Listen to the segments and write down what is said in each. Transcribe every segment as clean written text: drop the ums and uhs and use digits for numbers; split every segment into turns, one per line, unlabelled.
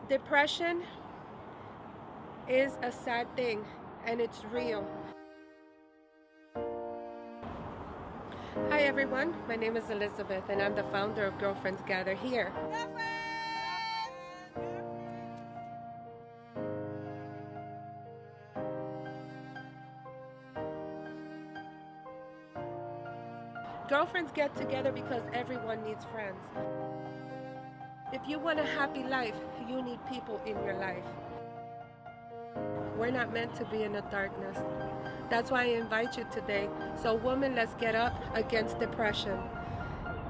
Depression is a sad thing, and it's real. Hi everyone, my name is Elizabeth, and I'm the founder of Girlfriends Gather Here. Girlfriends get together because everyone needs friends. If you want a happy life, you need people in your life. We're not meant to be in the darkness. That's why I invite you today. So women, let's get up against depression.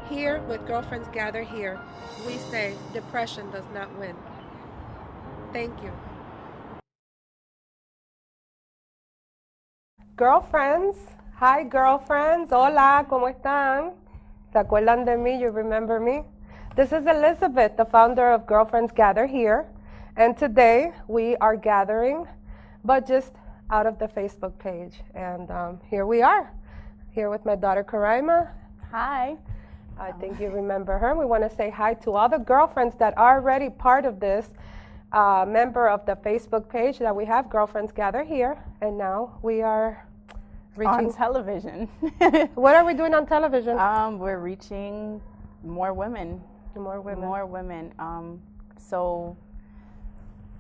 Here with Girlfriends Gather Here, we say depression does not win. Thank you. Girlfriends, hi girlfriends, hola, ¿cómo están? ¿Se acuerdan de mí? You remember me? This is Elizabeth, the founder of Girlfriends Gather Here, and today we are gathering, but just out of the Facebook page. And here we are, here with my daughter Karaima.
Hi.
I think you remember her. We want to say hi to all the girlfriends that are already part of this member of the Facebook page that we have, Girlfriends Gather Here, and now we are reaching
on television.
What are we doing on television?
We're reaching more women.
More women.
More women. So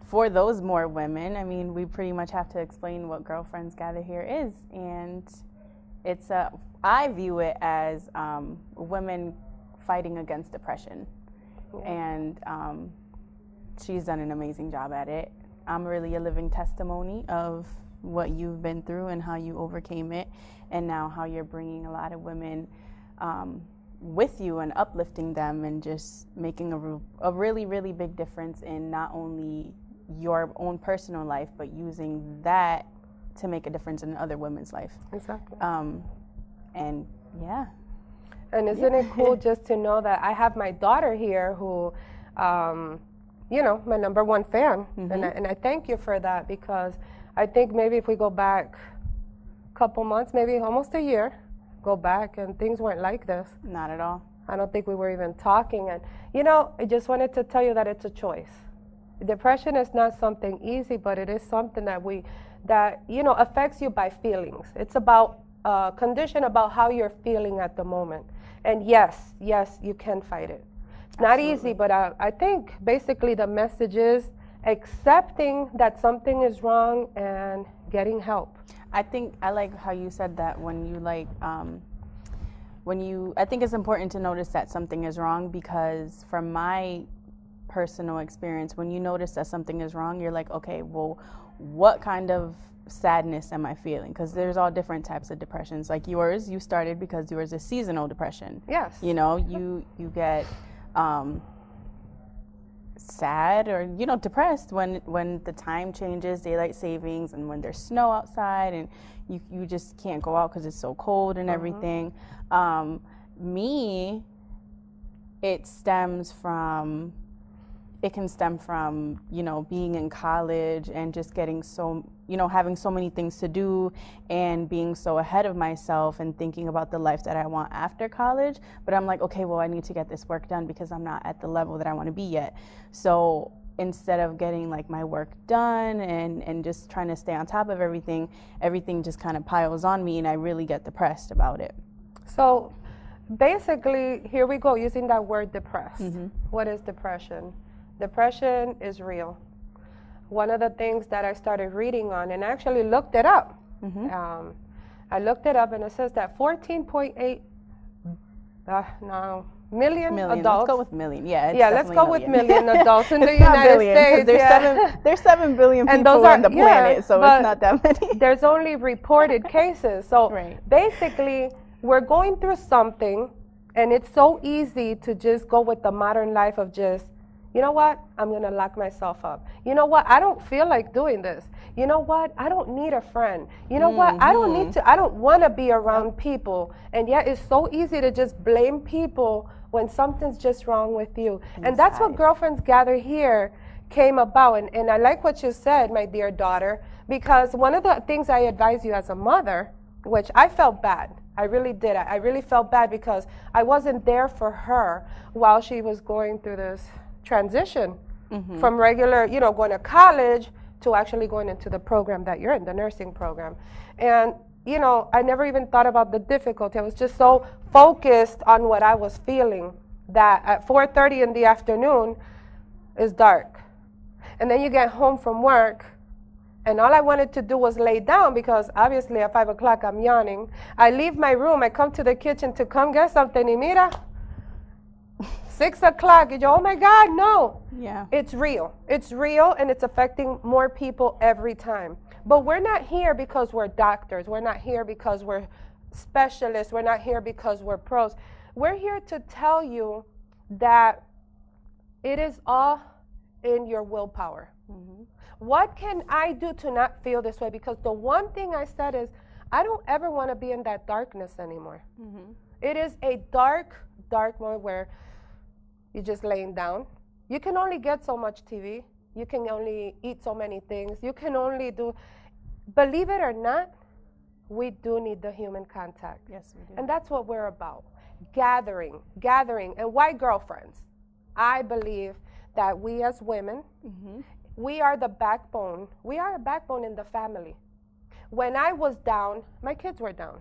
for those more women, I mean, we pretty much have to explain what Girlfriends Gather Here is. And it's I view it as women fighting against depression. Yeah. And she's done an amazing job at it. I'm really a living testimony of what you've been through and how you overcame it, and now how you're bringing a lot of women with you and uplifting them and just making a really, really big difference in not only your own personal life, but using that to make a difference in other women's life.
Exactly.
And yeah.
And isn't it cool just to know that I have my daughter here who, you know, my number one fan. Mm-hmm. And I thank you for that, because I think maybe if we go back a couple months, maybe almost a year, go back and things weren't like this.
Not at all.
I don't think we were even talking. And, you know, I just wanted to tell you that it's a choice. Depression is not something easy, but it is something that you know, affects you by feelings. It's about a condition about how you're feeling at the moment. And yes, you can fight it. It's not easy, but I think basically the message is accepting that something is wrong and getting help.
I think I like how you said that when you I think it's important to notice that something is wrong, because from my personal experience, when you notice that something is wrong, you're like, okay, well, what kind of sadness am I feeling? Because there's all different types of depressions. Like yours, you started because yours is seasonal depression.
Yes.
You know, you get sad or, you know, depressed when the time changes, daylight savings, and when there's snow outside and you just can't go out because it's so cold and everything. Me, it can stem from, you know, being in college and just getting so, you know, having so many things to do and being so ahead of myself and thinking about the life that I want after college. But I'm like, okay, well, I need to get this work done because I'm not at the level that I want to be yet. So instead of getting like my work done and just trying to stay on top of everything just kind of piles on me, and I really get depressed about it.
So basically, here we go, using that word depressed. Mm-hmm. What is depression? Depression is real. One of the things that I started reading on, and I actually looked it up. Mm-hmm. I looked it up, and it says that 14.8 million adults.
Let's go with million.
Let's go with million adults in the United States.
There's 7 billion people on the planet, so it's not that many.
There's only reported cases. So basically, we're going through something, and it's so easy to just go with the modern life of just, you know what, I'm going to lock myself up. You know what, I don't feel like doing this. You know what, I don't need a friend. You know what, I don't want to be around people. And yet it's so easy to just blame people when something's just wrong with you. And that's what Girlfriends Gather Here came about. And I like what you said, my dear daughter, because one of the things I advise you as a mother, which I felt bad. I really did. I really felt bad because I wasn't there for her while she was going through this transition from regular, going to college to actually going into the program that you're in, the nursing program. And, I never even thought about the difficulty. I was just so focused on what I was feeling that at 4:30 in the afternoon it's dark. And then you get home from work, and all I wanted to do was lay down because obviously at 5 o'clock I'm yawning. I leave my room, I come to the kitchen to come get something, y mira, 6 o'clock, and oh my God, no.
Yeah.
It's real, and it's affecting more people every time. But we're not here because we're doctors. We're not here because we're specialists. We're not here because we're pros. We're here to tell you that it is all in your willpower. What can I do to not feel this way? Because the one thing I said is, I don't ever want to be in that darkness anymore. It is a dark, dark moment where you're just laying down. You can only get so much TV. You can only eat so many things. You can only do, believe it or not, we do need the human contact.
Yes, we do.
And that's what we're about. Gathering. And why girlfriends? I believe that we as women, we are the backbone. We are a backbone in the family. When I was down, my kids were down.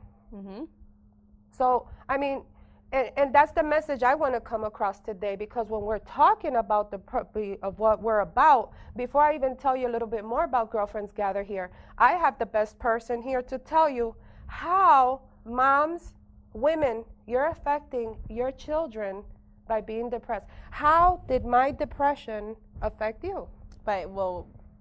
So, I mean, and that's the message I want to come across today, because when we're talking about the purpose of what we're about, before I even tell you a little bit more about Girlfriends Gather Here, I have the best person here to tell you how moms, women, you're affecting your children by being depressed. How did my depression affect you?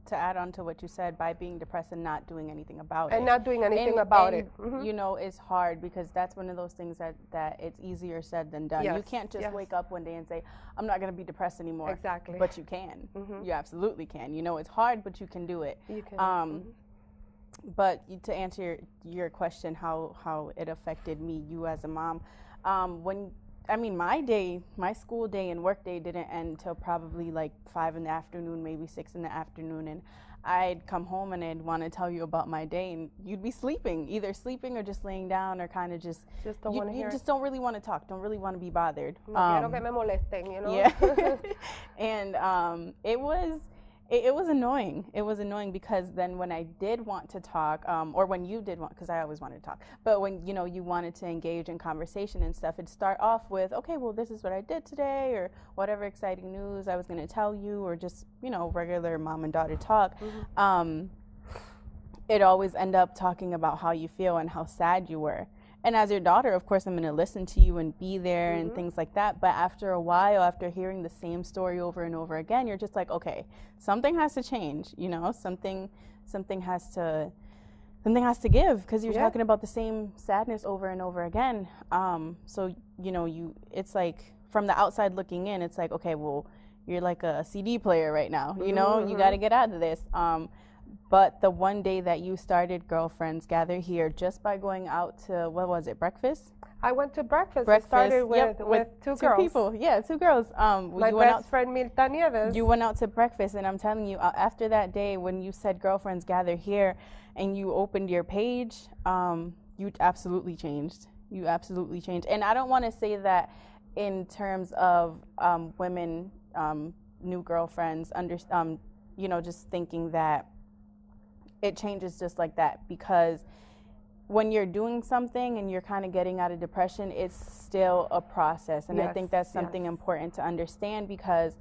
To add on to what you said, by being depressed and not doing anything about it.
And not doing anything about it.
It's hard because that's one of those things that it's easier said than done. You can't just wake up one day and say, I'm not going to be depressed anymore.
Exactly.
But you can. You absolutely can. It's hard, but you can do it.
You can.
But to answer your question, how it affected me, you as a mom, my school day and work day didn't end until probably like 5 in the afternoon, maybe 6 in the afternoon. And I'd come home and I'd want to tell you about my day, and you'd be sleeping, either sleeping or just laying down, or kind of just
don't want to hear.
You just don't really want to talk, don't really want to be bothered.
Quiero que me molesten,
Yeah. And it was annoying. It was annoying because then when I did want to talk, or when you did want, because I always wanted to talk, but when you wanted to engage in conversation and stuff, it'd start off with, okay, well, this is what I did today, or whatever exciting news I was going to tell you, or just regular mom and daughter talk. It always end up talking about how you feel and how sad you were. And as your daughter, of course, I'm going to listen to you and be there and things like that. But after a while, after hearing the same story over and over again, you're just like, okay, something has to change. Something has to give, because you're talking about the same sadness over and over again. So it's like, from the outside looking in, it's like, okay, well, you're like a CD player right now. You got to get out of this. But the one day that you started Girlfriends Gather Here, just by going out to, what was it, breakfast?
I went to breakfast. I started with two girls.
People. Yeah, 2 girls.
My best friend, Milta Nieves.
You went out to breakfast, and I'm telling you, after that day, when you said Girlfriends Gather Here, and you opened your page, you absolutely changed. You absolutely changed. And I don't want to say that in terms of women, new girlfriends, just thinking that it changes just like that, because when you're doing something and you're kind of getting out of depression, it's still a process. And I think that's something important to understand, because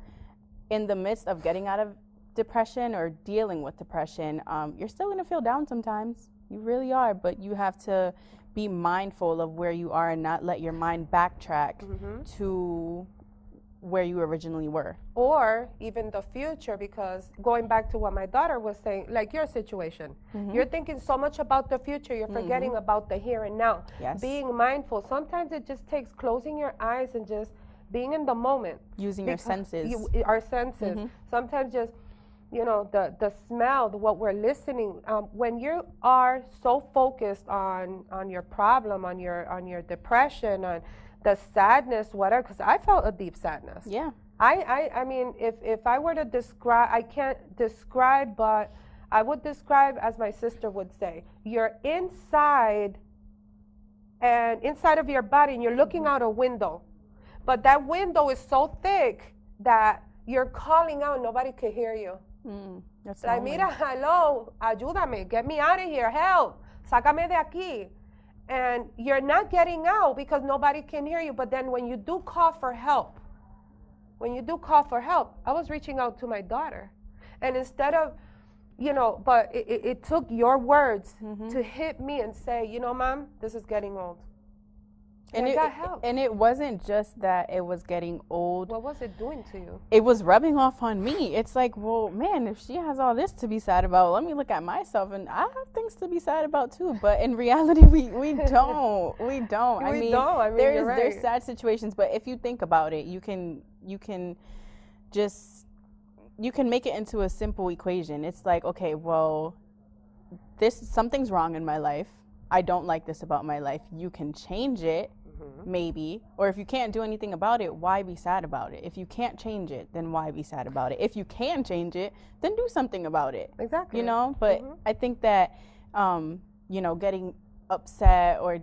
in the midst of getting out of depression or dealing with depression, you're still going to feel down sometimes. You really are, but you have to be mindful of where you are and not let your mind backtrack to where you originally were.
Or even the future, because going back to what my daughter was saying, like your situation, you're thinking so much about the future, you're forgetting about the here and now.
Yes.
Being mindful, sometimes it just takes closing your eyes and just being in the moment.
Using your senses.
Our senses. Sometimes just, the smell, what we're listening. When you are so focused on your problem, on your depression, on the sadness, whatever, because I felt a deep sadness.
Yeah.
I mean, if I were to describe, I can't describe, but I would describe, as my sister would say, you're inside of your body, and you're looking out a window. But that window is so thick that you're calling out, nobody can hear you.
That's
like, mira, hello, ayúdame, get me out of here, help, sácame de aquí. And you're not getting out because nobody can hear you. But then when you do call for help, I was reaching out to my daughter. And instead of, but it took your words to hit me and say, Mom, this is getting old. And I got help.
And it wasn't just that it was getting old.
What was it doing to you?
It was rubbing off on me. It's like, well, man, if she has all this to be sad about, let me look at myself, and I have things to be sad about too. But in reality, we don't. We don't. I mean, there's sad situations, but if you think about it, you can make it into a simple equation. It's like, okay, well, something's wrong in my life. I don't like this about my life. You can change it, maybe. Or if you can't do anything about it, why be sad about it? If you can't change it, then why be sad about it? If you can change it, then do something about it.
Exactly.
But I think that, getting upset or,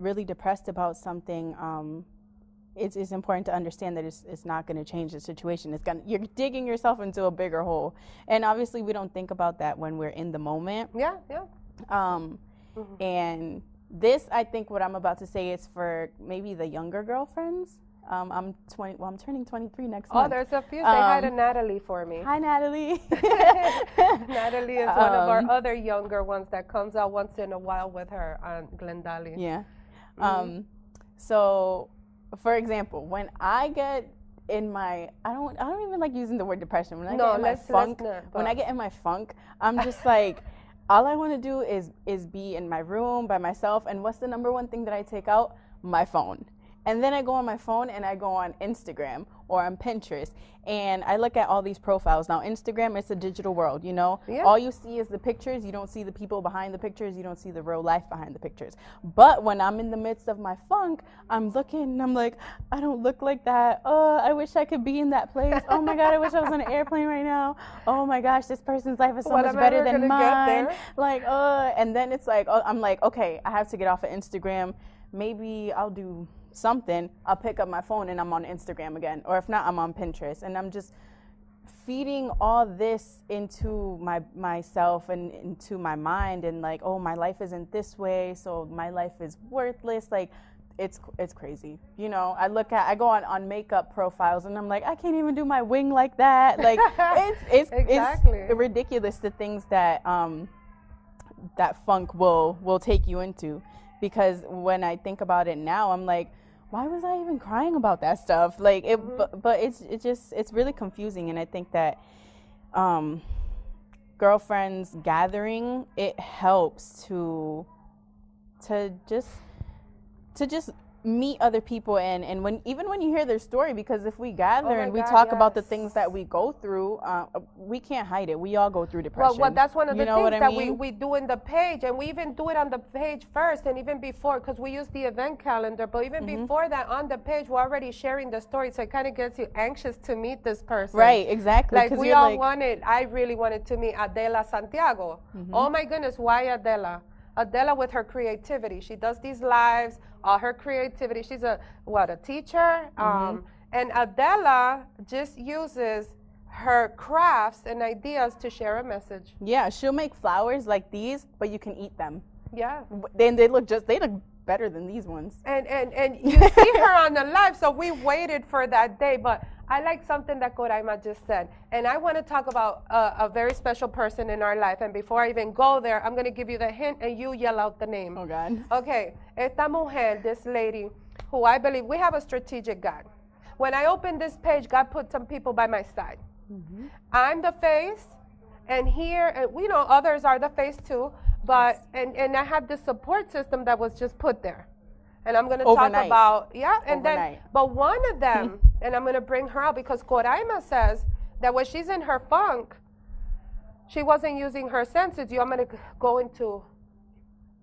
really depressed about something, it's important to understand that it's not going to change the situation. You're digging yourself into a bigger hole. And obviously we don't think about that when we're in the moment.
Yeah.
And this, I think what I'm about to say is for maybe the younger girlfriends. I'm turning 23 next month.
Oh, there's a few. Say hi to Natalie for me.
Hi, Natalie.
Natalie is one of our other younger ones that comes out once in a while with her Aunt Glendale.
Yeah. So, for example, when I get in my, I don't even like using the word depression. When I get in my funk, when I get in my funk, I'm just like, all I want to do is be in my room by myself. And what's the number one thing that I take out? My phone. And then I go on my phone and I go on Instagram or on Pinterest and I look at all these profiles. Now, Instagram, it's a digital world, Yeah. All you see is the pictures. You don't see the people behind the pictures. You don't see the real life behind the pictures. But when I'm in the midst of my funk, I'm looking and I'm like, I don't look like that. Oh, I wish I could be in that place. Oh my God, I wish I was on an airplane right now. Oh my gosh, this person's life is so much better than mine. Like, and then it's like, I'm like, okay, I have to get off of Instagram. Maybe I'll do something, I'll pick up my phone and I'm on Instagram again, or if not, I'm on Pinterest, and I'm just feeding all this into myself and into my mind, and like, oh, my life isn't this way, so my life is worthless. Like, it's crazy. I go on makeup profiles and I'm like, I can't even do my wing like that. Like, it's ridiculous, the things that that funk will take you into. Because when I think about it now, I'm like, why was I even crying about that stuff? Like, but it's really confusing. And I think that girlfriends gathering, it helps to just meet other people and even when you hear their story, because if we gather and we talk about the things that we go through, we can't hide it. We all go through depression.
Well, that's one of the things that we do in the page, and we even do it on the page first, and even before, because we use the event calendar, but even before that, on the page, we're already sharing the story, so it kind of gets you anxious to meet this person.
Right, exactly.
Like, we all I really wanted to meet Adela Santiago. Oh my goodness, why Adela? Adela with her creativity. She does these lives, all her creativity. She's a teacher. And Adela just uses her crafts and ideas to share a message.
Yeah, she'll make flowers like these, but you can eat them.
Yeah.
Then they look better than these ones.
And you see her on the live, so we waited for that day. But I like something that Coraima just said. And I want to talk about a very special person in our life. And before I even go there, I'm going to give you the hint and you yell out the name.
Oh, God.
Okay. Esta mujer, this lady, who I believe we have a strategic God. When I opened this page, God put some people by my side. I'm the face, and here, others are the face too. But and I have this support system that was just put there, and I'm going to talk about but one of them, and I'm going to bring her out because Coraima says that when she's in her funk, she wasn't using her senses. I'm going to go into,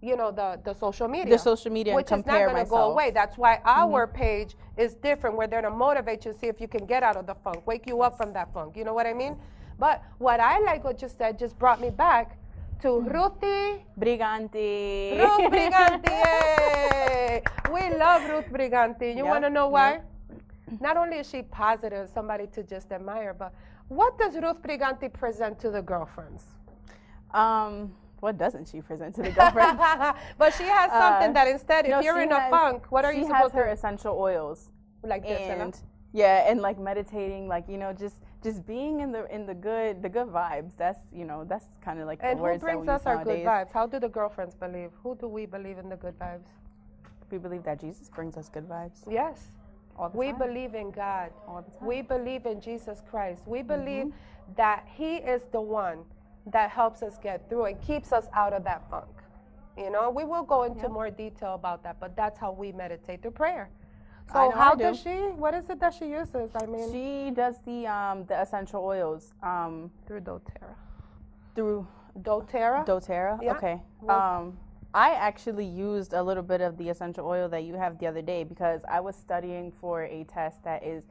the social media.
The social media,
which
and compare
is not going to go away. That's why our page is different. We're there to motivate you, see if you can get out of the funk, wake you up from that funk. You know what I mean? But what I like what you said just brought me back to Ruthie
Briganti.
Ruth Briganti, yay! We love Ruth Briganti. You want to know why? not only is she positive, somebody to just admire, but what does Ruth Briganti present to the girlfriends?
What doesn't she present to the girlfriends?
But she has something that instead, if you're in a funk, what are you supposed to?
She has her essential oils.
Like this,
and yeah, and like meditating, like, you know, just being in the good vibes. That's, you know, that's kind of like the words that we use nowadays. And who brings us our good
vibes? How do the girlfriends believe? Who do we believe in the good vibes?
We believe that Jesus brings us good vibes.
Yes.
All the
we
time.
Believe in God.
All the time.
We believe in Jesus Christ. We believe that He is the one that helps us get through and keeps us out of that funk. You know, we will go into more detail about that, but that's how we meditate through prayer. So how does she? What is it that she uses? I mean,
she does the essential oils
through doTERRA.
Through
doTERRA?
doTERRA. Yeah. Okay. I actually used a little bit of the essential oil that you have the other day because I was studying for a test that is,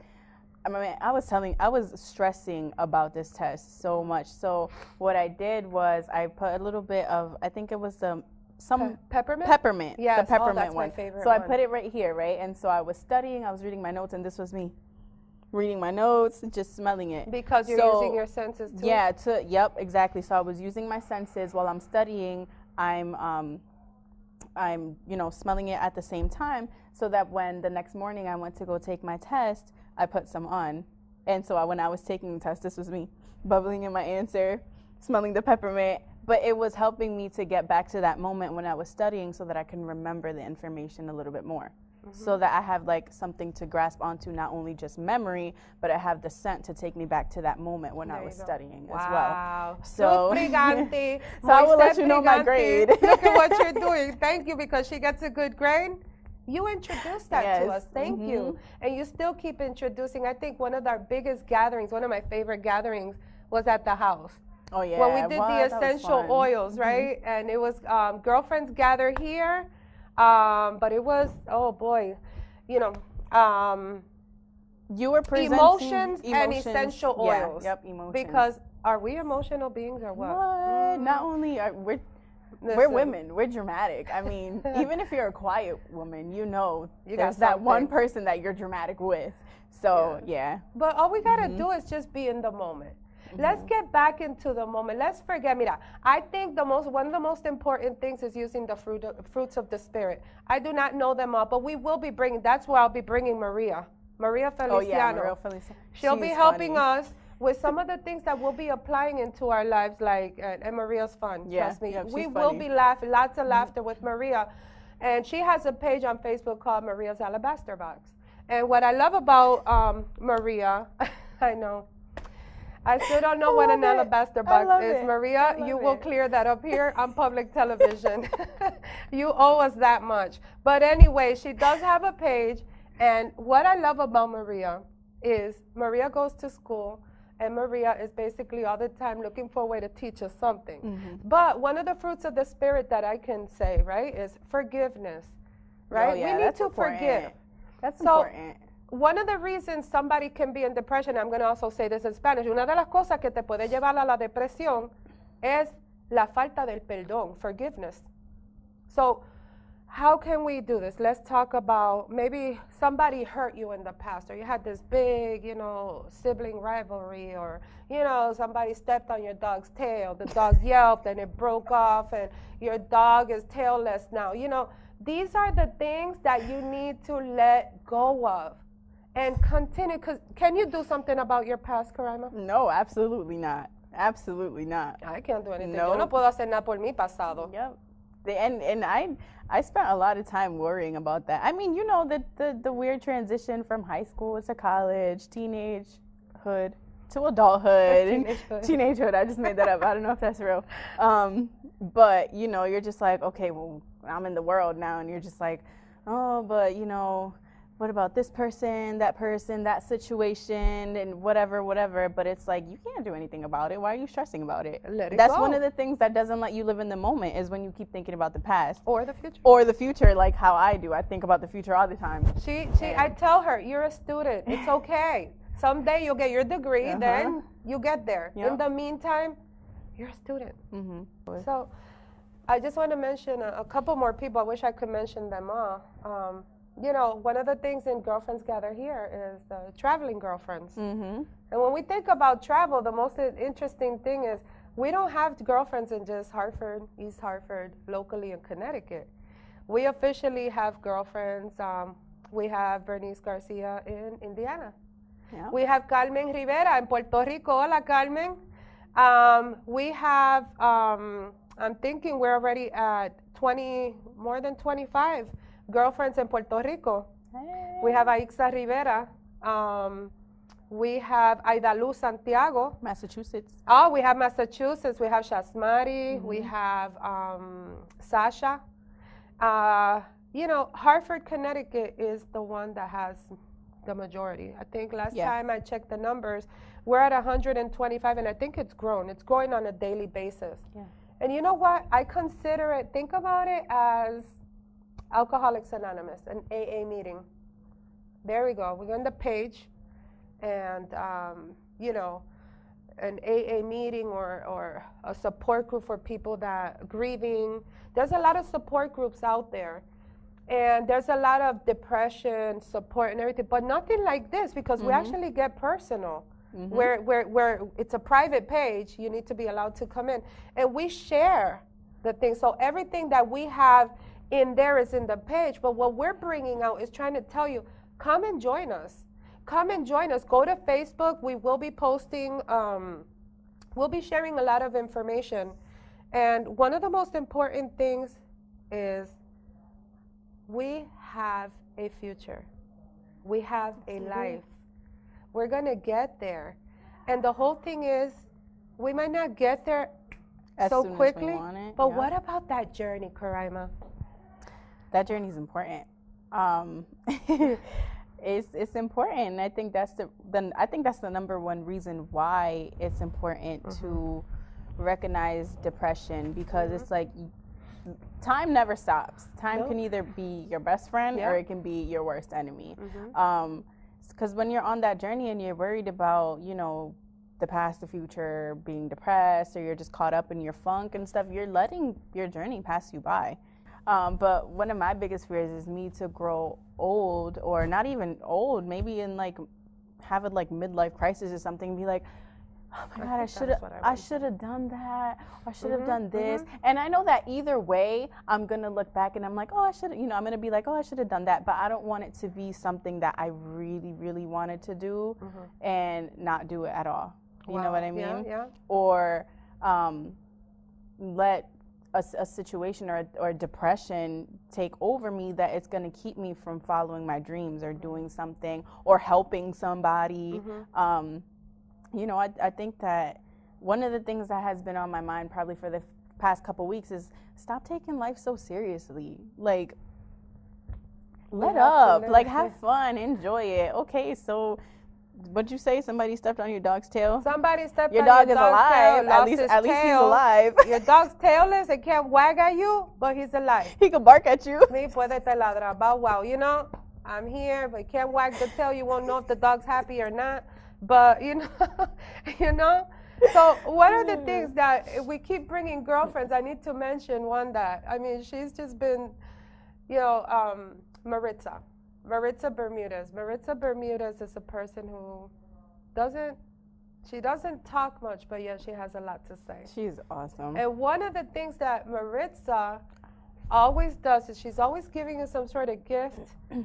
I mean, I was stressing about this test so much. So what I did was I put a little bit of, I think it was
peppermint?
Peppermint.
Yes,
the peppermint
that's
one.
My favorite
so
one.
I put it right here, right? And so I was studying, I was reading my notes, and this was me. Reading my notes, just smelling it.
Because you're using your senses too?
Yeah, yep, exactly. So I was using my senses while I'm studying. I'm you know, smelling it at the same time so that when the next morning I went to go take my test, I put some on. And so when I was taking the test, this was me bubbling in my answer, smelling the peppermint. But it was helping me to get back to that moment when I was studying so that I can remember the information a little bit more. So that I have like something to grasp onto, not only just memory, but I have the scent to take me back to that moment when I was studying as well. So,
Briganti,
so I will let you know my grade.
Look at what you're doing. Thank you, because she gets a good grade. You introduced that to us. Thank you. And you still keep introducing. I think one of our biggest gatherings, one of my favorite gatherings, was at the house.
Oh, yeah.
When we did the essential oils, right? And it was girlfriends gather here. But it was, oh boy, you know,
you were presenting
emotions and essential oils.
Yep, emotions.
Because are we emotional beings or what?
Not only are we're women, we're dramatic. I mean, even if you're a quiet woman, you know, there's that one person that you're dramatic with. So yeah.
But all we gotta do is just be in the moment. Let's get back into the moment. Let's forget. Mira, I think one of the most important things is using the fruits of the Spirit. I do not know them all, but we will be bringing. That's where I'll be bringing Maria Feliciano.
Oh yeah, Maria Feliciano.
She'll be helping us with some of the things that we'll be applying into our lives. Like, and Maria's fun. Trust me. We will be laughing, lots of laughter with Maria, and she has a page on Facebook called Maria's Alabaster Box. And what I love about Maria, I know. I still don't know what an alabaster box is. Maria, you will clear that up here on public television. You owe us that much. But anyway, she does have a page. And what I love about Maria is Maria goes to school, and Maria is basically all the time looking for a way to teach us something. But one of the fruits of the Spirit that I can say, right, is forgiveness, right?
Oh, yeah,
we need to forgive.
That's important.
One of the reasons somebody can be in depression, I'm going to also say this in Spanish, una de las cosas que te puede llevar a la depresión es la falta del perdón, forgiveness. So how can we do this? Let's talk about maybe somebody hurt you in the past, or you had this big, you know, sibling rivalry, or, you know, somebody stepped on your dog's tail, the dog yelped and it broke off, and your dog is tailless now. You know, these are the things that you need to let go of. And continue, because can you do something about your past, Karaima?
No, absolutely not. Absolutely not.
I can't do anything.
No.
Yo no puedo hacer nada por mi pasado.
Yep. And I spent a lot of time worrying about that. I mean, you know, the weird transition from high school to college, teenagehood to adulthood. Teenagehood. I just made that up. I don't know if that's real. But, you know, you're just like, okay, well, I'm in the world now. And you're just like, oh, but, you know, what about this person, that situation, and whatever. But it's like, you can't do anything about it. Why are you stressing about it? That's one of the things that doesn't let you live in the moment, is when you keep thinking about the past.
Or the future.
Or the future, like how I do. I think about the future all the time.
I tell her, you're a student. It's okay. Someday you'll get your degree, then you get there. Yep. In the meantime, you're a student. So I just want to mention a couple more people. I wish I could mention them all. you know, one of the things in Girlfriends Gather Here is the traveling girlfriends.
Mm-hmm.
And when we think about travel, the most interesting thing is we don't have girlfriends in just Hartford, East Hartford, locally in Connecticut. We officially have girlfriends. We have Bernice Garcia in Indiana.
Yeah.
We have Carmen Rivera in Puerto Rico. Hola, Carmen. We have, I'm thinking we're already at more than 25 girlfriends in Puerto Rico.
Hey.
We have Aixa Rivera. We have Aida Luz Santiago.
Massachusetts.
Oh, we have Massachusetts. We have Shasmari. We have Sasha. You know, Hartford, Connecticut is the one that has the majority. I think last time I checked the numbers, we're at 125, and I think it's grown. It's growing on a daily basis.
Yeah.
And you know what? I consider it, think about it as Alcoholics Anonymous, an AA meeting. There we go. We're on the page, and, you know, an AA meeting or a support group for people that are grieving. There's a lot of support groups out there. And there's a lot of depression support and everything, but nothing like this because we actually get personal. Where it's a private page, you need to be allowed to come in. And we share the things. So everything that we have in there is in the page. But what we're bringing out is trying to tell you, come and join us. Come and join us. Go to Facebook. We will be posting, we'll be sharing a lot of information. And one of the most important things is we have a future. We have a life. We're going to get there. And the whole thing is, we might not get there so quickly, but what about that journey, Karaima?
That journey is important. It's important. I think that's the number one reason why it's important to recognize depression, because it's like time never stops. Time can either be your best friend or it can be your worst enemy. Because when you're on that journey and you're worried about, you know, the past, the future, being depressed, or you're just caught up in your funk and stuff, you're letting your journey pass you by. But one of my biggest fears is me to grow old, or not even old, maybe in like have a like midlife crisis or something, and be like, oh my God, I should have done that. Or I should have done this. And I know that either way, I'm going to look back and I'm like, oh, I should have, you know, I'm going to be like, oh, I should have done that. But I don't want it to be something that I really, really wanted to do and not do it at all. You know what I mean?
Yeah.
Or let a situation or depression take over me that it's going to keep me from following my dreams or doing something or helping somebody. You know, I think that one of the things that has been on my mind probably for the past couple weeks is stop taking life so seriously. Like, let up. Like, have fun. Enjoy it. Okay, so what'd you say? Somebody stepped on your dog's tail?
Somebody stepped
your
on
dog
your
is
dog's
alive.
tail,
At least he's alive.
Your dog's tailless. It can't wag at you, but he's alive.
He can bark at you.
Me puede te ladrar. Bow wow. You know, I'm here, but he can't wag the tail. You won't know if the dog's happy or not. But, you know, so one of the things that we keep bringing girlfriends, I need to mention one that, I mean, she's just been, you know, Maritza Bermudez. Maritza Bermudez is a person who doesn't talk much, but yet she has a lot to say.
She's awesome.
And one of the things that Maritza always does is she's always giving us some sort of gift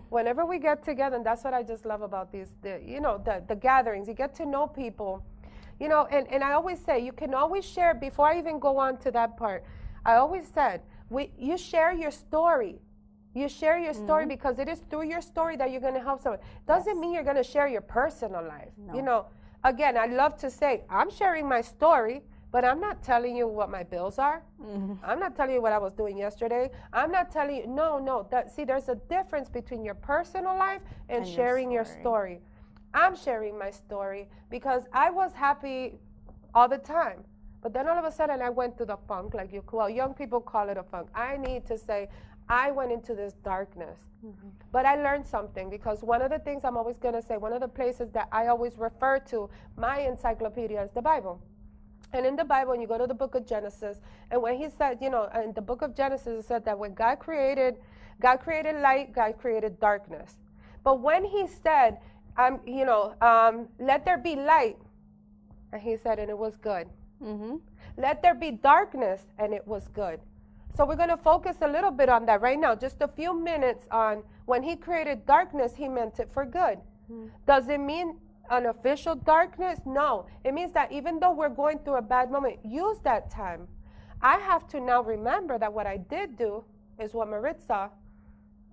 whenever we get together, and that's what I just love about the gatherings. You get to know people, you know, and I always say you can always share. Before I even go on to that part, I always said you share your story. You share your story because it is through your story that you're going to help someone. Doesn't mean you're going to share your personal life. No. You know, again, I love to say I'm sharing my story, but I'm not telling you what my bills are. I'm not telling you what I was doing yesterday. I'm not telling you, no. See, there's a difference between your personal life and sharing your story. I'm sharing my story because I was happy all the time. But then all of a sudden I went through the funk, like young people call it a funk. I need to say, I went into this darkness. But I learned something, because one of the things I'm always going to say, one of the places that I always refer to, my encyclopedia is the Bible. And in the Bible, when you go to the book of Genesis, and when he said, you know, in the book of Genesis, it said that when God created light, God created darkness. But when he said, let there be light, and he said, and it was good. Mm-hmm. Let there be darkness, and it was good. So we're going to focus a little bit on that right now, just a few minutes on when he created darkness, he meant it for good. Mm-hmm. Does it mean an official darkness? No. It means that even though we're going through a bad moment, use that time. I have to now remember that what I did do is what Maritza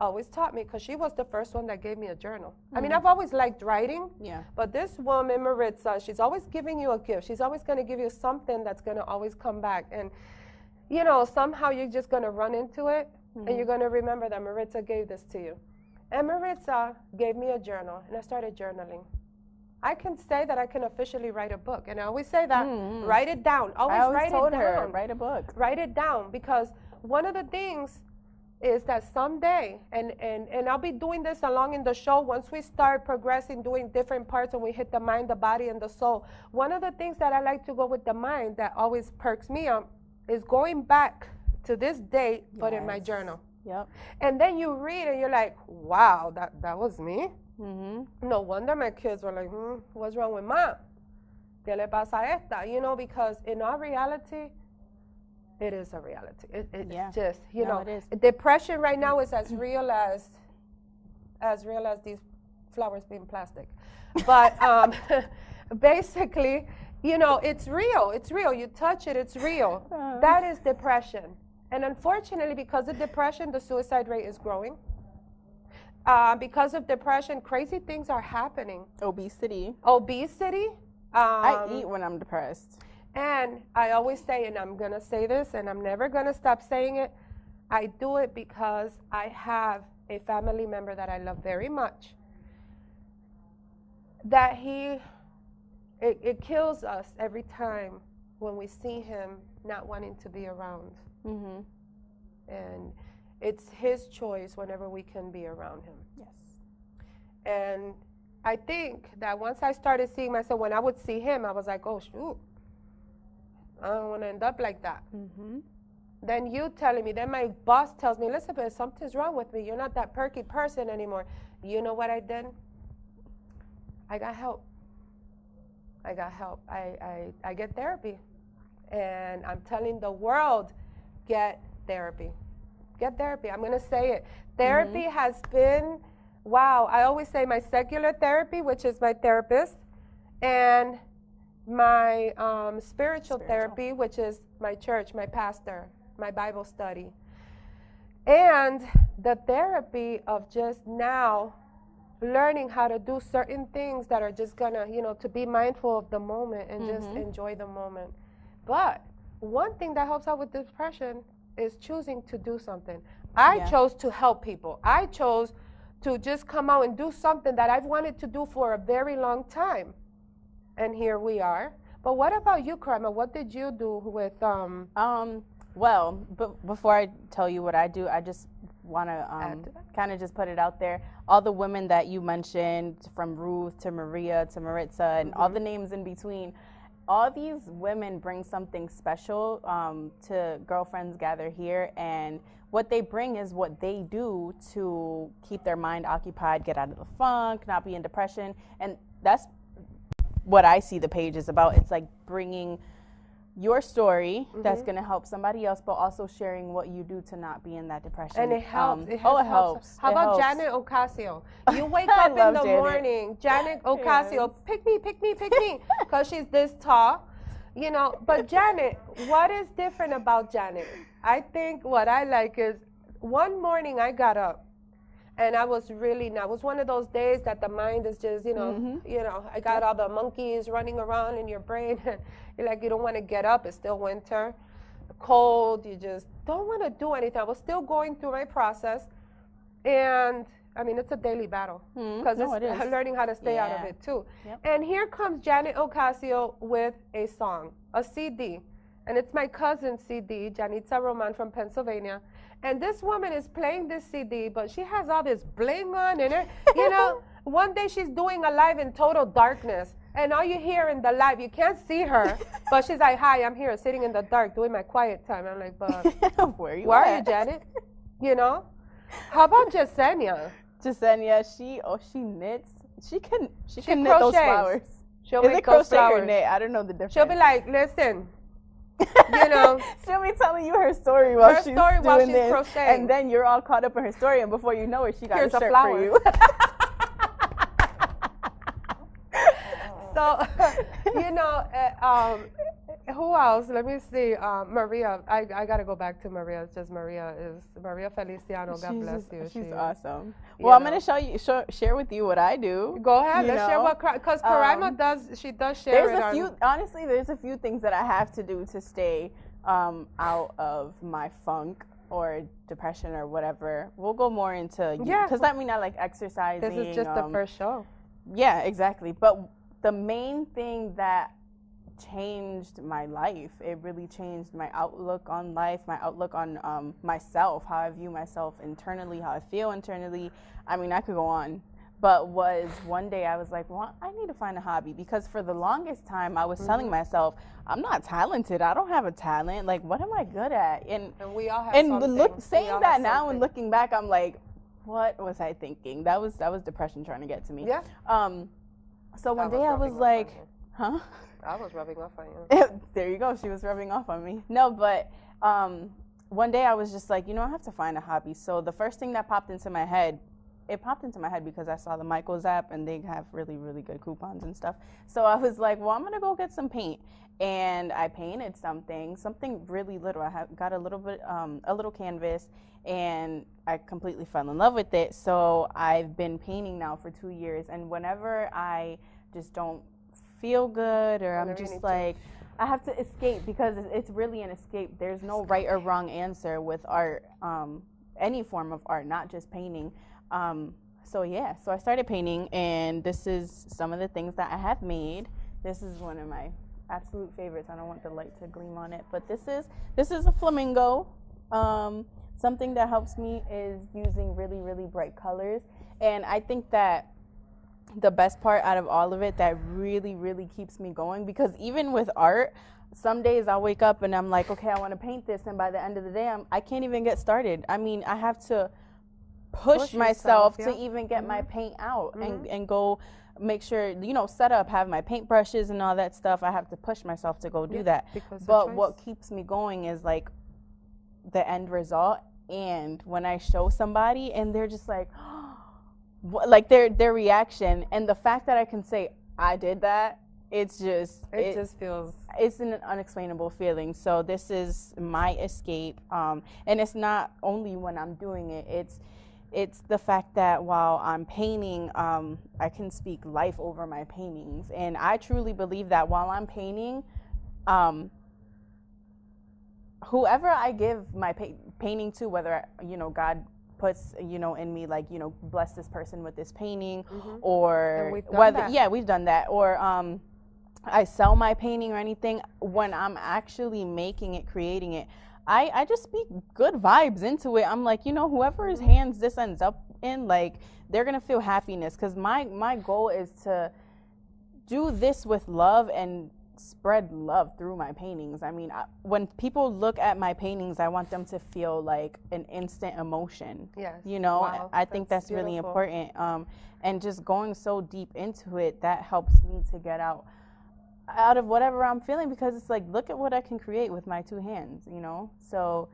always taught me, because she was the first one that gave me a journal. Mm-hmm. I mean, I've always liked writing, but this woman, Maritza, she's always giving you a gift. She's always going to give you something that's going to always come back. And, you know, somehow you're just going to run into it, and you're going to remember that Maritza gave this to you. And Maritza gave me a journal, and I started journaling. I can say that I can officially write a book. And I always say that, write it down.
I always told her, write a book.
Write it down, because one of the things is that someday, and I'll be doing this along in the show, once we start progressing, doing different parts, and we hit the mind, the body, and the soul, one of the things that I like to go with the mind that always perks me up is going back to this date, but in my journal.
Yep.
And then you read and you're like, wow, that was me? Mm-hmm. No wonder my kids were like, what's wrong with mom? ¿Qué le pasa a esta? You know, because in our reality, it is a reality. It's just, you know, depression right now is as real as these flowers being plastic. But basically, you know, it's real. It's real. You touch it, it's real. That is depression. And unfortunately, because of depression, the suicide rate is growing. Because of depression, crazy things are happening.
Obesity.
I
eat when I'm depressed.
And I always say, and I'm going to say this, and I'm never going to stop saying it, I do it because I have a family member that I love very much, that it kills us every time when we see him not wanting to be around. Mm-hmm. And it's his choice whenever we can be around him.
Yes.
And I think that once I started seeing myself, when I would see him, I was like, oh, shoot, I don't want to end up like that. Mm-hmm. Then you telling me, then my boss tells me, Elizabeth, something's wrong with me. You're not that perky person anymore. You know what I did? I got help. I get therapy. And I'm telling the world, get therapy. Get therapy. I'm going to say it. Therapy has been, wow, I always say my secular therapy, which is my therapist, and my spiritual therapy, which is my church, my pastor, my Bible study, and the therapy of just now learning how to do certain things that are just going to, you know, to be mindful of the moment and just enjoy the moment. But one thing that helps out with depression is choosing to do something. I chose to help people. I chose to just come out and do something that I've wanted to do for a very long time. And here we are. But what about you, Karma? What did you do with
well, but before I tell you what I do, I just want to kind of just put it out there. All the women that you mentioned, from Ruth to Maria to Maritza and all the names in between, all these women bring something special to Girlfriends Gather Here, and what they bring is what they do to keep their mind occupied, get out of the funk, not be in depression. And that's what I see the page is about. It's like bringing your story that's going to help somebody else, but also sharing what you do to not be in that depression.
And it helps.
It helps.
How about Janet Ocasio? You wake up in the morning, Janet Ocasio, pick me, because she's this tall, you know. But Janet, what is different about Janet? I think what I like is one morning I got up, and I was one of those days that the mind is just, you know, I got all the monkeys running around in your brain, and you're like, you don't want to get up. It's still winter, cold. You just don't want to do anything. I was still going through my process, and I mean, it's a daily battle because it's learning how to stay out of it too. Yep. And here comes Janet Ocasio with a song, a CD, and it's my cousin's CD, Janitza Roman from Pennsylvania. And this woman is playing this CD, but she has all this bling on in it. You know, one day she's doing a live in total darkness. And all you hear in the live, you can't see her, but she's like, "Hi, I'm here, sitting in the dark, doing my quiet time." I'm like, "But
where
are you, Janet?" You know? How about Jasenia?
Jasenia, she knits. She can knit
crochets.
those flowers.
She'll
Is
make
it
those
crochet
flowers.
or knit? I don't know the difference.
She'll be like, "Listen, you know."
She'll be telling you her story while she's doing this,
crocheting.
and then you're all caught up in her story, and before you know it, she got
Here's
a shirt
flower
for you.
So, you know, who else? Let me see. Maria. I got to go back to Maria. It's just Maria Feliciano. God bless you.
She's awesome. Well, I'm going to share with you what I do.
Go ahead. Let's share what, because Karaima does share.
Honestly, there's a few things that I have to do to stay out of my funk or depression or whatever. We'll go more into, because I mean, I like exercising.
This is just the first show.
Yeah, exactly. But the main thing that changed my life, it really changed my outlook on life, my outlook on myself, how I view myself internally, how I feel internally. I mean, I could go on. But was one day I was like, well, I need to find a hobby, because for the longest time I was telling myself, I'm not talented. I don't have a talent. Like, what am I good at? And
we all have
saying that now and looking back, I'm like, what was I thinking? That was depression trying to get to me.
Yeah.
So one day I was like, huh?
I was rubbing off on you.
There you go. She was rubbing off on me. No, but one day I was just like, I have to find a hobby. So the first thing that popped into my head, because I saw the Michaels app and they have really, really good coupons and stuff. So I was like, well, I'm going to go get some paint. And I painted something really little. I got a little canvas, and I completely fell in love with it. So I've been painting now for 2 years. And whenever I just don't feel good, or I'm just like, I have to escape, because it's really an escape. There's no right or wrong answer with art, any form of art, not just painting. So I started painting, and this is some of the things that I have made. This is one of my absolute favorites. I don't want the light to gleam on it, but this is a flamingo. Something that helps me is using really, really bright colors. And I think that the best part out of all of it that really, really keeps me going, because even with art, some days I'll wake up and I'm like, okay, I want to paint this, and by the end of the day, I can't even get started. I mean, I have to push myself to even get my paint out and go make sure, set up, have my paint brushes and all that stuff. I have to push myself to go do that. But what keeps me going is like the end result. And when I show somebody and they're just like, like their reaction, and the fact that I can say I did that, it just feels, it's an unexplainable feeling. So this is my escape, and it's not only when I'm doing it, it's the fact that while I'm painting, I can speak life over my paintings. And I truly believe that while I'm painting, whoever I give my painting to, whether God puts in me, like, bless this person with this painting, or we've done that, or I sell my painting or anything, when I'm actually making it, creating it, I just speak good vibes into it. I'm like, whoever's hands this ends up in, like, they're gonna feel happiness, because my goal is to do this with love and spread love through my paintings. I mean, when people look at my paintings, I want them to feel like an instant emotion.
Yes.
Wow, I think that's really important. And just going so deep into it, that helps me to get out of whatever I'm feeling, because it's like, look at what I can create with my two hands, So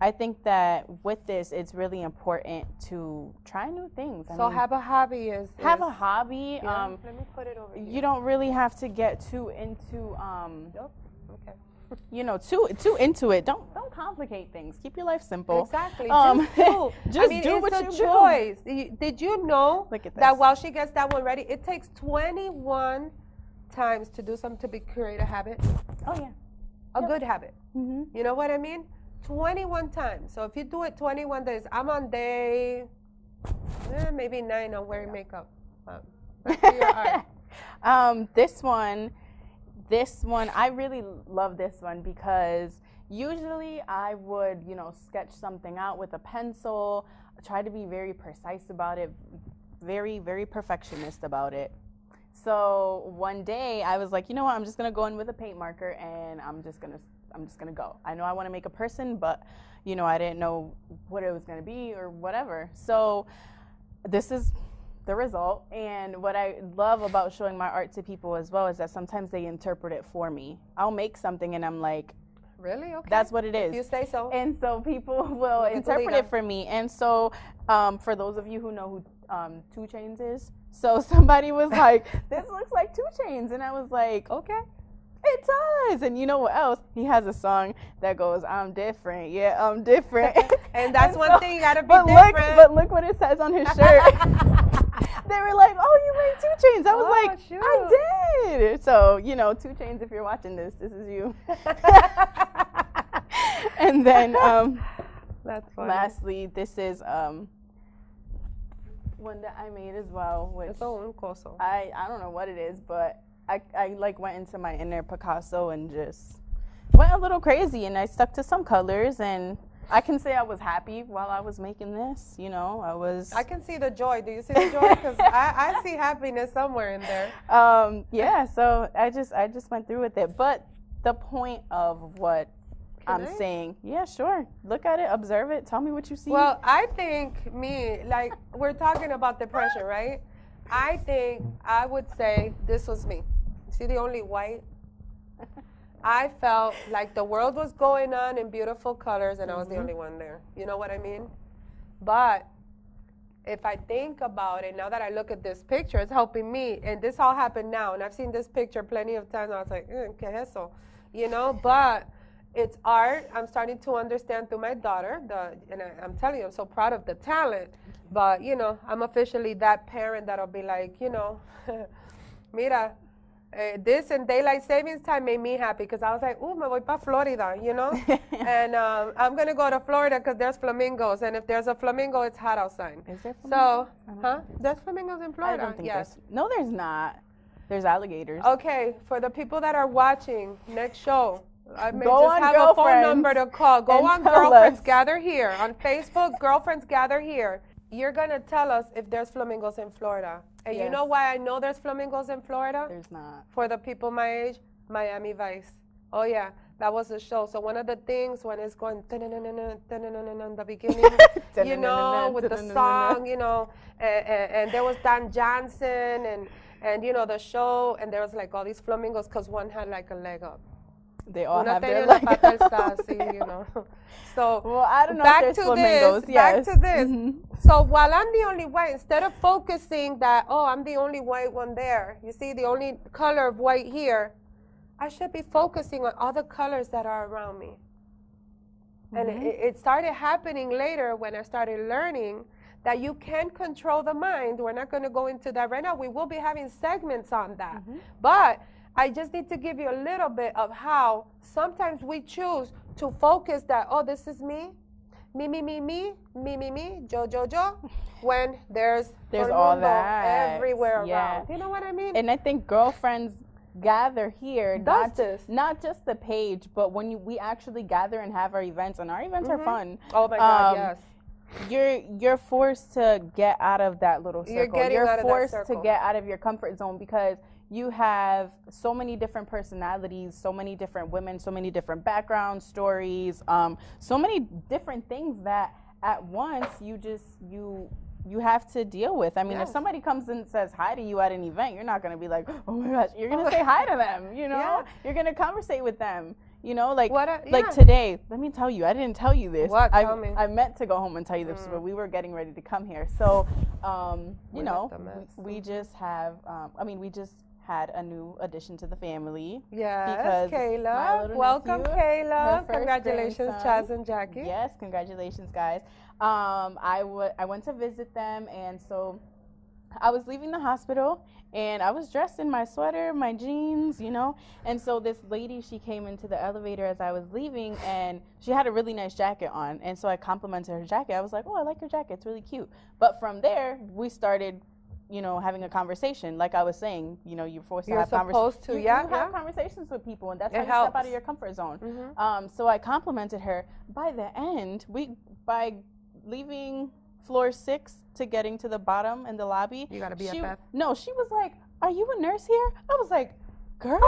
I think that with this, it's really important to try new things.
Have a hobby
have a hobby.
Yeah, let me put it over here.
You don't really have to get too into
okay.
too into it. Don't complicate things. Keep your life simple.
Exactly.
Just do what
it's
you
a choice. Did you know
that
while she gets that one ready, it takes 21 times to do something, to create a habit?
Oh yeah.
A good habit. You know what I mean? 21 times. So if you do it 21 days, I'm on day maybe 9 on wearing makeup. Back to your art.
This one, I really love this one, because usually I would, sketch something out with a pencil, try to be very precise about it, very, very perfectionist about it. So one day I was like, you know what, I'm just gonna go in with a paint marker and I'm just gonna go. I know I want to make a person, but you know, I didn't know what it was gonna be or whatever. So this is the result. And what I love about showing my art to people as well is that sometimes they interpret it for me. I'll make something and I'm like,
really? Okay.
that's what it is.
If you say so.
And so people will interpret it for me. And so for those of you who know who 2 Chainz is, so somebody was like, this looks like 2 Chainz. And I was like, okay, it does. And you know what else? He has a song that goes, I'm different. Yeah, I'm different.
And that's one thing, you gotta be different.
But look what it says on his shirt. They were like, oh, you made 2 Chainz. I was like, shoot. I did. So, you know, 2 Chainz, if you're watching this is you. And then
that's funny.
Lastly, this is one that I made as well, which I don't know what it is, but I like went into my inner Picasso and just went a little crazy, and I stuck to some colors, and I can say I was happy while I was making this. You know, I can
see the joy. Do you see the joy? Because I see happiness somewhere in there.
Yeah. So I just went through with it. But the point of what I'm saying, yeah, sure. Look at it, observe it, tell me what you see.
Well, I think like we're talking about depression, right? I think I would say this was me. See the only white? I felt like the world was going on in beautiful colors and I was the only one there. You know what I mean? But if I think about it, now that I look at this picture, it's helping me. And this all happened now. And I've seen this picture plenty of times. I was like, ¿qué es eso? You know, but it's art. I'm starting to understand through my daughter. And I'm telling you, I'm so proud of the talent. But, you know, I'm officially that parent that'll be like, you know, mira, this and daylight savings time made me happy because I was like, me voy pa Florida, you know? And I'm going to go to Florida because there's flamingos. And if there's a flamingo, it's hot outside.
Is there flamingos?
So, there's flamingos in Florida?
I don't think no, there's not. There's alligators.
Okay, for the people that are watching next show, I may
go
just
on
have
Girlfriends
a phone number to call. Go on Girlfriends Gather Here. On Facebook, Girlfriends Gather Here. You're going to tell us if there's flamingos in Florida. And you know why I know there's flamingos in Florida?
There's not.
For the people my age, Miami Vice. Oh, yeah. That was the show. So one of the things when it's going in the beginning, you know, with the song, you know, and there was Dan Johnson and you know, the show, and there was like all these flamingos because one had like a leg up.
They all have their leg up.
You know. So
well, I don't know if there's flamingos.
Back to this. So while I'm the only white, instead of focusing that, oh, I'm the only white one there, you see the only color of white here, I should be focusing on all the colors that are around me. And it started happening later when I started learning that you can control the mind. We're not going to go into that right now. We will be having segments on that. But I just need to give you a little bit of how sometimes we choose to focus that, oh, this is me, Joe, when there's
all that
everywhere around. You know what I mean?
And I think Girlfriends Gather Here, not just the page, but when we actually gather and have our events, and our events are fun.
Oh my God, yes.
You're forced to get out of that little circle. You're forced to get out of your comfort zone because you have so many different personalities, so many different women, so many different backgrounds, stories, so many different things that at once you have to deal with. I mean, if somebody comes and says hi to you at an event, you're not going to be like, oh my gosh, you're going to say hi to them, you know? You're going to conversate with them. You know, like today, let me tell you, I didn't tell you this.
Tell me.
I meant to go home and tell you this, but we were getting ready to come here. So, you know, we just have, we just had a new addition to the
Yes, Kayla. Welcome, Kayla. Congratulations, Chaz and Jackie.
Yes, congratulations, guys. I went to visit them, and so I was leaving the hospital, and I was dressed in my sweater, my jeans, you know, and so this lady, she came into the elevator as I was leaving, and she had a really nice jacket on, and so I complimented her jacket. I was like, oh, I like your jacket, it's really cute. But from there, we started, you know, having a conversation. Like I was saying, you know, you're forced to have conversations. You have conversations with people, and that's how you step out of your comfort zone. So I complimented her. By the end, by leaving floor 6 to getting to the bottom in the lobby,
you gotta be a FF.
No, she was like, are you a nurse here? I was like, girl,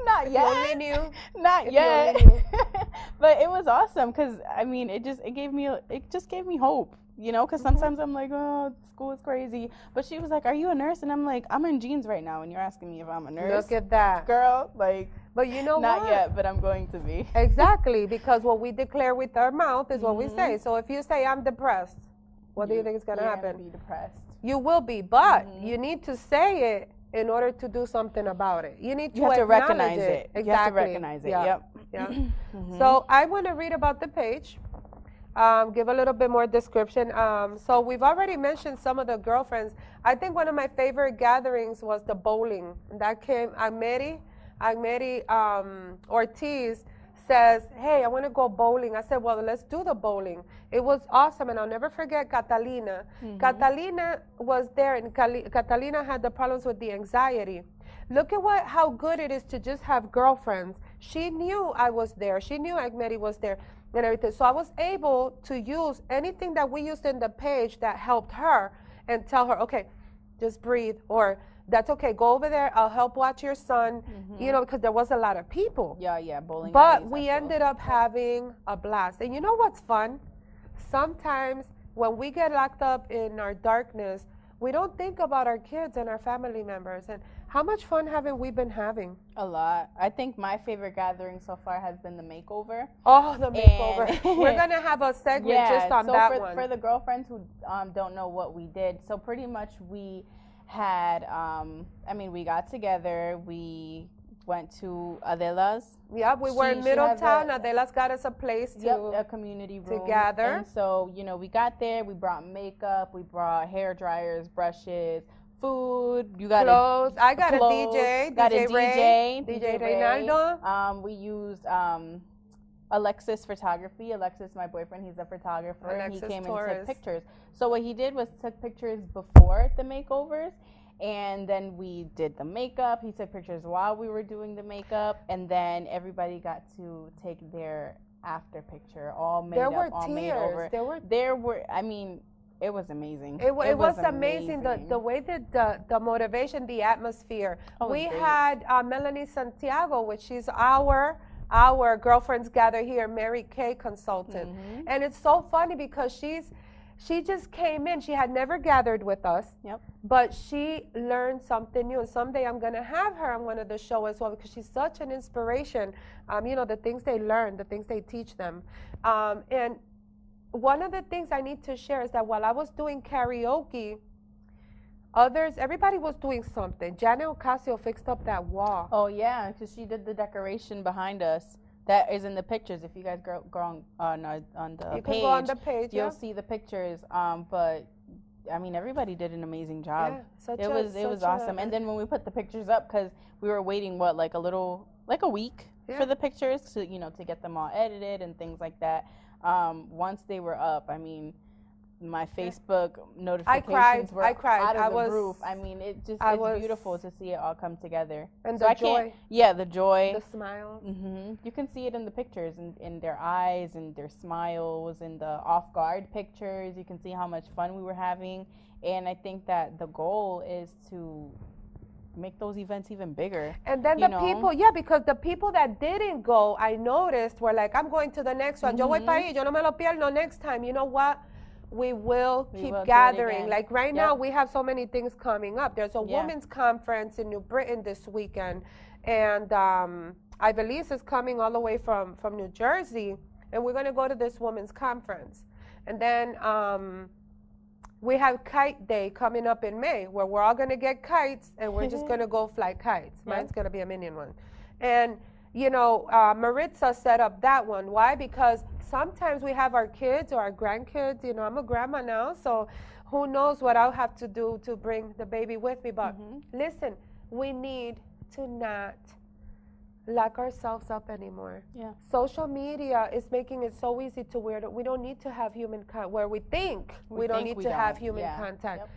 not
If
yet.
you only knew.
Not
If
yet.
you only knew.
But it was awesome because, I mean, it just gave me hope, you know, because sometimes I'm like, oh, school is crazy. But she was like, are you a nurse? And I'm like, I'm in jeans right now, and you're asking me if I'm a nurse.
Look at that.
Girl, like,
but you know
not
what?
yet, but I'm going to be.
Exactly, because what we declare with our mouth is what we say. So if you say, I'm depressed, what do you think is going to happen?
You're going to be depressed.
You will be, but you need to say it in order to do something about it. You need to
have to
acknowledge
recognize it.
Exactly.
You have to recognize it.
Yeah.
Yep.
Yeah. So I want to read about the page. Give a little bit more description. So we've already mentioned some of the girlfriends. I think one of my favorite gatherings was the bowling. That came, Agmeri Ortiz says, hey, I want to go bowling. I said, well, let's do the bowling. It was awesome, and I'll never forget Catalina. Catalina was there, and Catalina had the problems with the anxiety. Look at how good it is to just have girlfriends. She knew I was there. She knew Agmeri was there and everything. So I was able to use anything that we used in the page that helped her and tell her, okay, just breathe, or that's okay, go over there, I'll help watch your son, you know, because there was a lot of people.
Yeah, bowling.
But we ended up having a blast. And you know what's fun? Sometimes when we get locked up in our darkness, we don't think about our kids and our family members. And how much fun haven't we been having?
A lot. I think my favorite gathering so far has been the makeover.
Oh, the makeover. We're going to have a segment just on that one.
For the girlfriends who don't know what we did, so pretty much we had, we got together, we went to Adela's.
Yeah, we were in Middletown. Adela's got us a place
a community room.
To gather.
And so, you know, we got there, we brought makeup, we brought hair dryers, brushes, food. You got
clothes. I got
clothes,
a DJ.
Got
DJ
a
Ray,
DJ
Reynaldo.
We used Alexis Photography. Alexis, my boyfriend, he's a photographer.
Alexis
and he came
Torres.
and took pictures. So what he did was took pictures before the makeovers, and then we did the makeup. He took pictures while we were doing the makeup, and then everybody got to take their after picture, all made up, all made over. There were. I mean, it was amazing.
It was amazing. The way that the motivation, the atmosphere. We had Melanie Santiago, which is our Girlfriends Gather Here, Mary Kay consultant. And it's so funny because she just came in. She had never gathered with us, but she learned something new. And someday I'm going to have her on one of the show as well, because she's such an inspiration. You know, the things they learn, the things they teach them. And one of the things I need to share is that while I was doing karaoke, everybody was doing something. Janet Ocasio fixed up that wall.
Oh, yeah, because she did the decoration behind us. That is in the pictures. If you guys go on the
you
page,
can go on the page,
you'll see the pictures. But I mean, everybody did an amazing job.
Yeah,
it was awesome. And then when we put the pictures up, because we were waiting like a week for the pictures to get them all edited and things like that. Once they were up, I mean, my Facebook notifications were out of the roof. I mean, it's beautiful to see it all come together.
And the joy.
The joy.
The smiles.
You can see it in the pictures, in their eyes and their smiles, and the off-guard pictures. You can see how much fun we were having. And I think that the goal is to make those events even bigger.
And then people, because the people that didn't go, I noticed, were like, I'm going to the next one. Yo voy pa ahí, yo no me lo pierdo next time. You know what? We will keep gathering. Like right now, we have so many things coming up. There's a women's conference in New Britain this weekend. And Ivelisse is coming all the way from New Jersey. And we're going to go to this women's conference. And then we have Kite Day coming up in May, where we're all going to get kites, and we're just going to go fly kites. Mine's going to be a minion one. And, Maritza set up that one. Why? Because sometimes we have our kids or our grandkids. I'm a grandma now, so who knows what I'll have to do to bring the baby with me. But listen, we need to not lock ourselves up anymore. Yeah. Social media is making it so easy to where we don't need to have human contact, where we think we don't need to have human contact.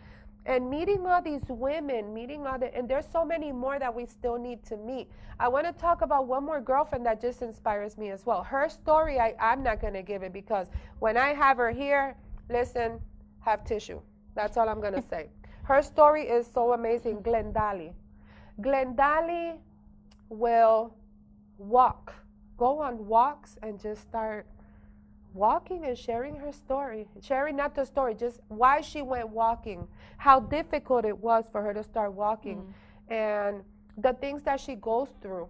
And meeting all these women, and there's so many more that we still need to meet. I want to talk about one more girlfriend that just inspires me as well. Her story, I'm not going to give it, because when I have her here, listen, have tissue. That's all I'm going to say. Her story is so amazing. Glendali. Glendale will go on walks and just start walking and sharing her story. Sharing not the story, just why she went walking, how difficult it was for her to start walking, and the things that she goes through,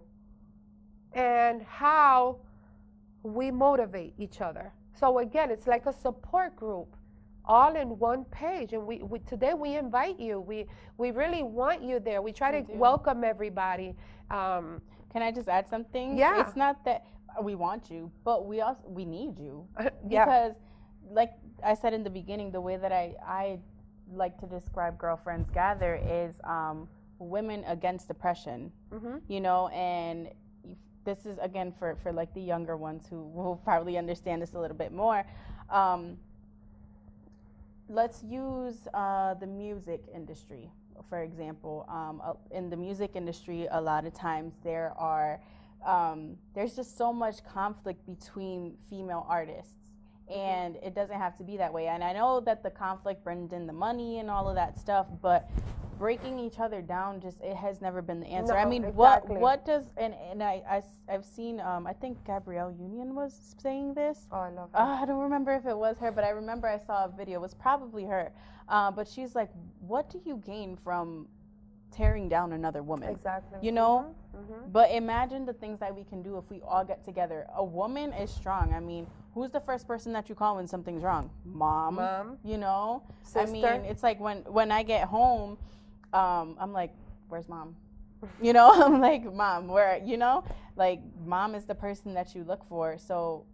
and how we motivate each other. So again, it's like a support group, all in one page. And we today we invite you. We really want you there. We try to welcome everybody.
Can I just add something?
Yeah.
It's not that we want you, but we need you.
Yeah.
Because, like I said in the beginning, the way that I like to describe Girlfriends Gather is women against depression. You know, and this is again for like the younger ones who will probably understand this a little bit more. Let's use the music industry, for example. In the music industry, a lot of times there's just so much conflict between female artists, and it doesn't have to be that way. And I know that the conflict brings in the money and all of that stuff, but breaking each other down, it has never been the answer.
No,
I mean,
exactly.
what does, and I've seen, I think Gabrielle Union was saying this.
Oh, I love her.
I don't remember if it was her, but I remember I saw a video. It was probably her. But she's like, what do you gain from tearing down another woman?
Exactly.
You know? But imagine the things that we can do if we all get together. A woman is strong. I mean, who's the first person that you call when something's wrong? Mom. You know?
Sister.
I mean, it's like when I get home, I'm like, where's mom? You know, I'm like, mom, where, you know, like mom is the person that you look for. So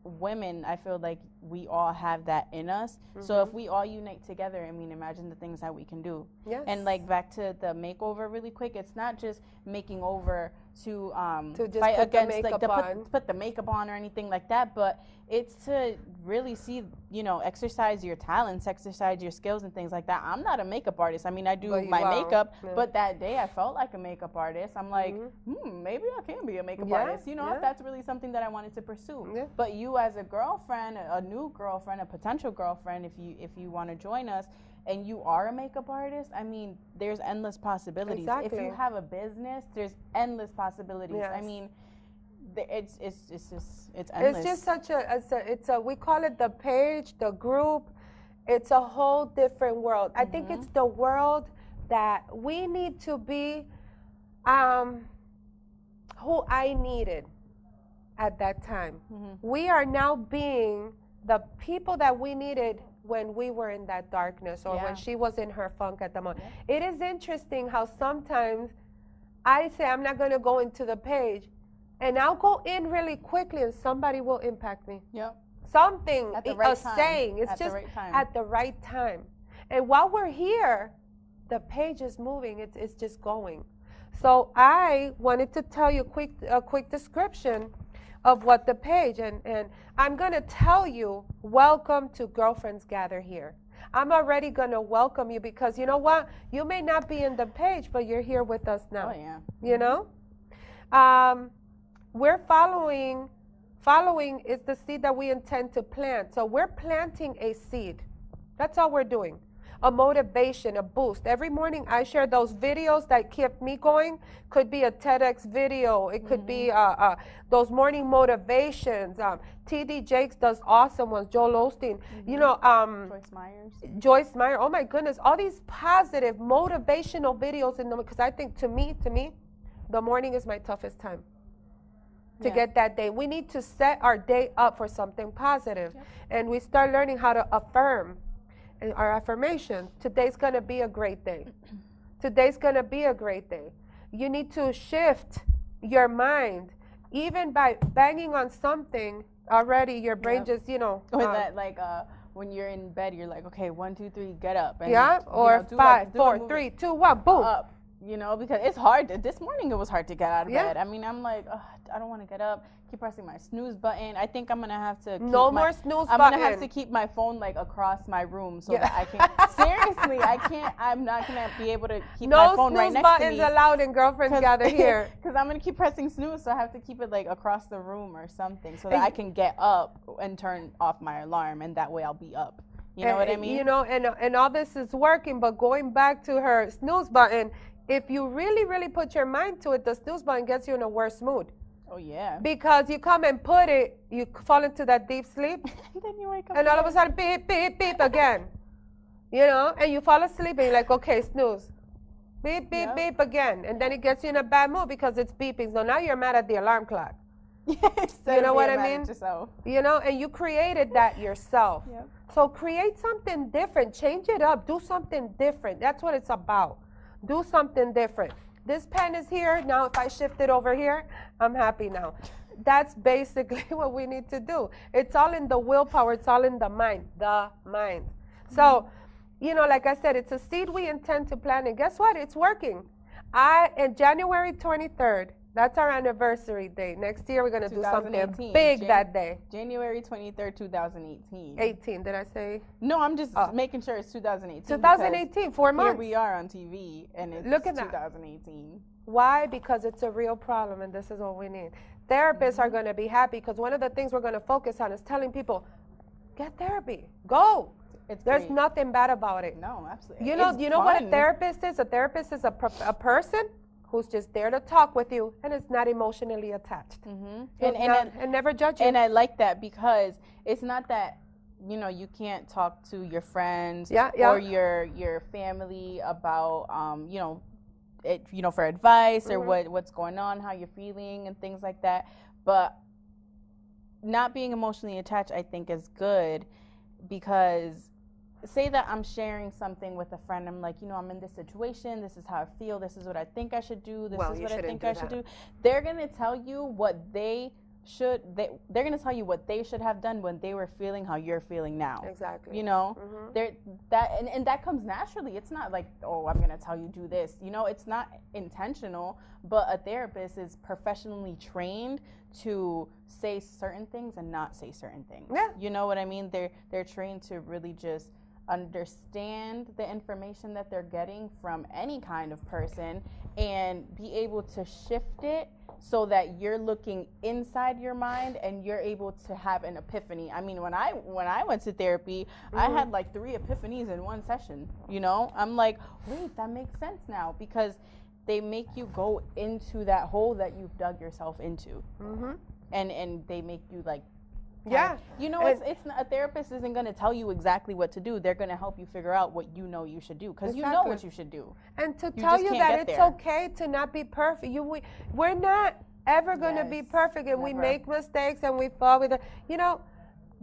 women, I feel like we all have that in us. So if we all unite together, I mean, imagine the things that we can do.
Yes.
And like back to the makeover really quick, it's not just making over to
just
fight
put the
against like
makeup
put the makeup on or anything like that, but it's to really see, you know, exercise your talents, exercise your skills and things like that. I'm not a makeup artist. I mean, I do my makeup, but that day I felt like a makeup artist. I'm like, maybe I can be a makeup artist, you know, if that's really something that I wanted to pursue. But you as a girlfriend, a new girlfriend, a potential girlfriend, if you want to join us, and you are a makeup artist, I mean, there's endless possibilities.
Exactly.
If you have a business, there's endless possibilities.
Yes.
I mean, it's endless.
It's just such a we call it the page, the group. It's a whole different world. I think it's the world that we need to be who I needed at that time. We are now being the people that we needed when we were in that darkness, or when she was in her funk at the moment. It is interesting how sometimes I say I'm not going to go into the page, and I'll go in really quickly and somebody will impact me. Something,
at the right time.
Saying, it's
at
just
the right time.
at the right time. And while we're here, the page is moving, it's just going. So I wanted to tell you a quick description of what the page, and I'm going to tell you, welcome to Girlfriends Gather Here. I'm already going to welcome you because you know what? You may not be in the page, but you're here with us now.
Oh, yeah.
You know? We're following is the seed that we intend to plant. So we're planting a seed. That's all we're doing. A motivation, a boost. Every morning I share those videos that kept me going. Could be a TEDx video. It could be those morning motivations. TD Jakes does awesome ones. Joel Osteen. You know, Joyce Meyer. Oh my goodness. All these positive, motivational videos in them. Because I think to me, the morning is my toughest time to get that day. We need to set our day up for something positive. And we start learning how to affirm. Our affirmations. Today's going to be a great day. Today's going to be a great day. You need to shift your mind. Even by banging on something, already your brain just, you know.
Or that, like, when you're in bed, you're like, okay, 1, 2, 3, get up. And,
or 5, 4, 3, 2, 1, boom.
Up. You know, because it's hard. This morning it was hard to get out of bed. I mean, I'm like, I don't want to get up. Keep pressing my snooze button. I think I'm going to have to keep
more snooze button.
I'm going to have to keep my phone like across my room so that I can. Seriously, I'm not going to be able to keep my phone right next to me.
No snooze buttons allowed in Girlfriends Gather Here.
Because I'm going to keep pressing snooze, so I have to keep it like across the room or something so that I can get up and turn off my alarm, and that way I'll be up. You know what I mean?
You know, and all this is working, but going back to her snooze button, if you really, really put your mind to it, the snooze button gets you in a worse mood.
Oh, yeah.
Because you come and put it, you fall into that deep sleep,
And then you wake up
and all of a sudden, beep, beep, beep again. You know, and you fall asleep and you're like, okay, snooze. Beep, beep, beep again. And then it gets you in a bad mood because it's beeping. So now you're mad at the alarm clock.
Yes,
you know what I mean?
Yourself.
You know, and you created that yourself.
Yep.
So create something different. Change it up. Do something different. That's what it's about. Do something different. This pen is here. Now if I shift it over here, I'm happy now. That's basically what we need to do. It's all in the willpower. It's all in the mind. The mind. So, you know, like I said, it's a seed we intend to plant. And guess what? It's working. In January 23rd, that's our anniversary date. Next year, we're going to do something big that day.
January 23rd, 2018.
18, did I say?
No, I'm just making sure it's 2018.
2018, 4 months.
Here we are on TV, and it's
Look at
2018.
Why? Because it's a real problem, and this is what we need. Therapists are going to be happy because one of the things we're going to focus on is telling people, get therapy. Go. There's nothing bad about it.
No, absolutely.
You know what a therapist is? A therapist is a person who's just there to talk with you and is not emotionally attached. And never judge you.
And I like that because it's not that, you know, you can't talk to your friends or your family about, you know, for advice or what's going on, how you're feeling and things like that. But not being emotionally attached, I think, is good because say that I'm sharing something with a friend. I'm like, you know, I'm in this situation. This is how I feel. This is what I think I should do. This is what I think I should do. They're going to tell you what they should. They're going to tell you what they should have done when they were feeling how you're feeling now.
Exactly.
You know, and that comes naturally. It's not like, oh, I'm going to tell you do this. You know, it's not intentional. But a therapist is professionally trained to say certain things and not say certain things.
Yeah.
You know what I mean? They're trained to really just understand the information that they're getting from any kind of person and be able to shift it so that you're looking inside your mind and you're able to have an epiphany. I mean, when I went to therapy, I had like 3 epiphanies in one session. You know, I'm like, wait, that makes sense now because they make you go into that hole that you've dug yourself into, and they make you like. You know, it's a therapist isn't going to tell you exactly what to do. They're going to help you figure out what you know you should do because you know what you should do.
And to tell you that it's okay to not be perfect. We're not ever going to be perfect, and we make mistakes and we fall with it. You know,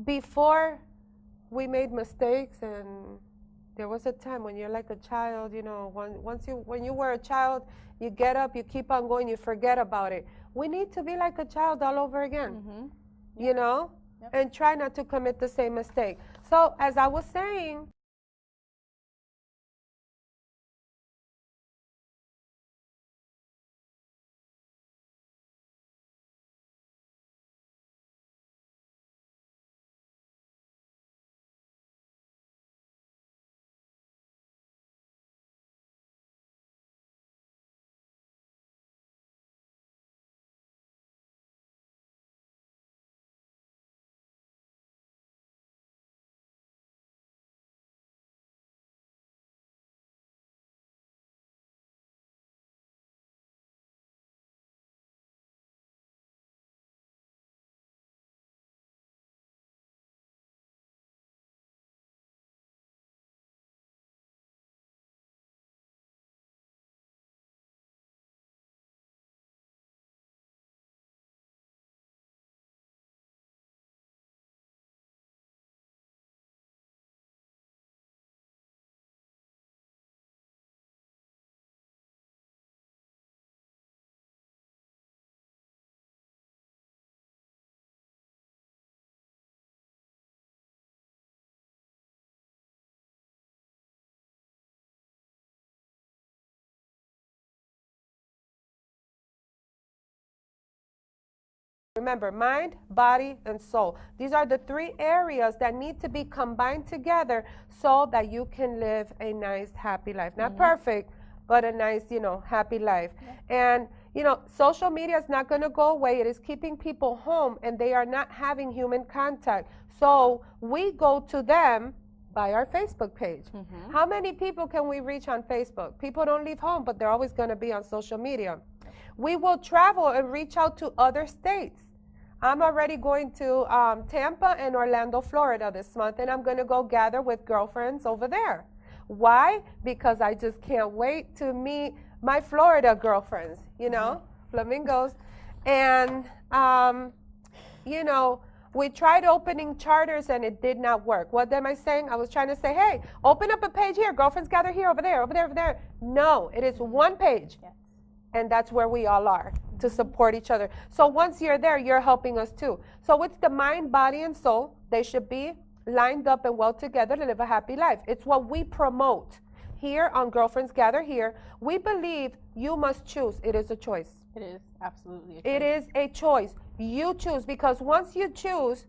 before we made mistakes, and there was a time when you're like a child. You know, when you were a child, you get up, you keep on going, you forget about it. We need to be like a child all over again. You know. And try not to commit the same mistake. So, as I was saying, remember, mind, body, and soul. These are the 3 areas that need to be combined together so that you can live a nice, happy life. Not perfect, but a nice, you know, happy life. And, you know, social media is not going to go away. It is keeping people home, and they are not having human contact. So we go to them by our Facebook page. How many people can we reach on Facebook? People don't leave home, but they're always going to be on social media. We will travel and reach out to other states. I'm already going to Tampa and Orlando, Florida this month, and I'm going to go gather with girlfriends over there. Why? Because I just can't wait to meet my Florida girlfriends, you know, flamingos. And, you know, we tried opening charters and it did not work. What am I saying? I was trying to say, hey, open up a page here. Girlfriends gather here, over there, over there, over there. No, it is one page. Yes. And that's where we all are, to support each other. So once you're there, you're helping us too. So it's the mind, body, and soul. They should be lined up and well together to live a happy life. It's what we promote here on Girlfriends Gather Here. We believe you must choose. It is a choice.
It is absolutely a choice.
It is a choice. You choose, because once you choose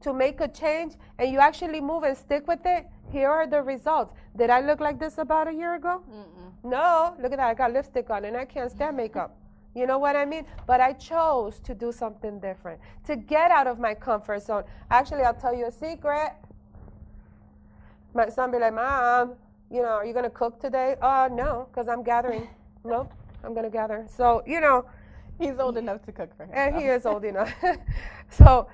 to make a change and you actually move and stick with it, here are the results. Did I look like this about a year ago? No, look at that. I got lipstick on and I can't stand makeup. You know what I mean? But I chose to do something different, to get out of my comfort zone. Actually, I'll tell you a secret. My son be like, Mom, you know, are you going to cook today? No, because I'm gathering. Nope, I'm going to gather. So, you know.
He's old enough to cook for him.
And he is old enough. So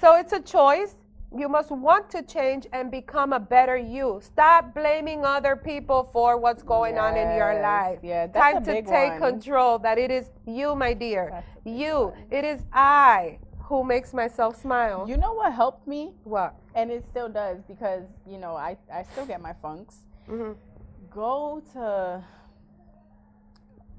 it's a choice. You must want to change and become a better you. Stop blaming other people for what's going on in your life.
Yeah, that's
time
a
to
big
take
one.
control, that it is you, my dear.
That's a big
You.
one.
It is I who makes myself smile.
You know what helped me?
What?
And it still does, because, you know, I still get my funks. Go to,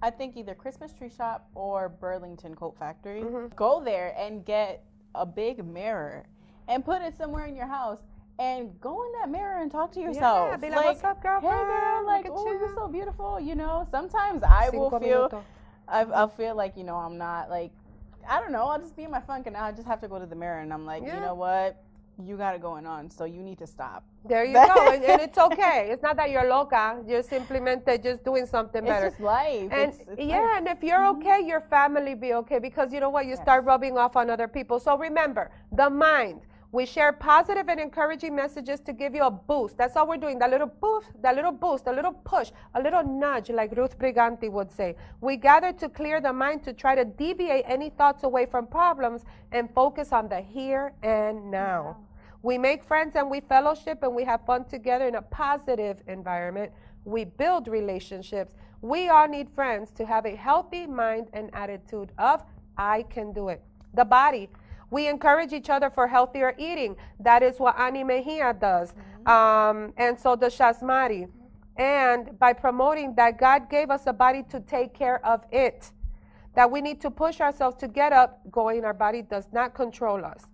I think, either Christmas Tree Shop or Burlington Coat Factory. Go there and get a big mirror and put it somewhere in your house and go in that mirror and talk to yourself.
Yeah, be like, what's up, girlfriend?
Hey, girl, like,
Look at
oh,
you.
you're so beautiful. You know, sometimes I will feel,
minutos.
I'll feel like, you know, I'm not like, I don't know, I'll just be in my funk and I just have to go to the mirror and I'm like, you know what? You got it going on, so you need to stop.
There you go, and it's okay. It's not that you're loca. You're simplemente just doing something better.
It's just life.
And
it's
yeah,
life.
and if you're okay, your family be okay, because you know what? You start rubbing off on other people. So remember, the mind. We share positive and encouraging messages to give you a boost. That's all we're doing. That little boost, a little push, a little nudge, like Ruth Briganti would say. We gather to clear the mind, to try to deviate any thoughts away from problems and focus on the here and now. We make friends and we fellowship and we have fun together in a positive environment. We build relationships. We all need friends to have a healthy mind and attitude of, I can do it. The body. We encourage each other for healthier eating. That is what Ani Mejia does. And so does Shasmari. And by promoting that God gave us a body to take care of it. That we need to push ourselves to get up going. Our body does not control us.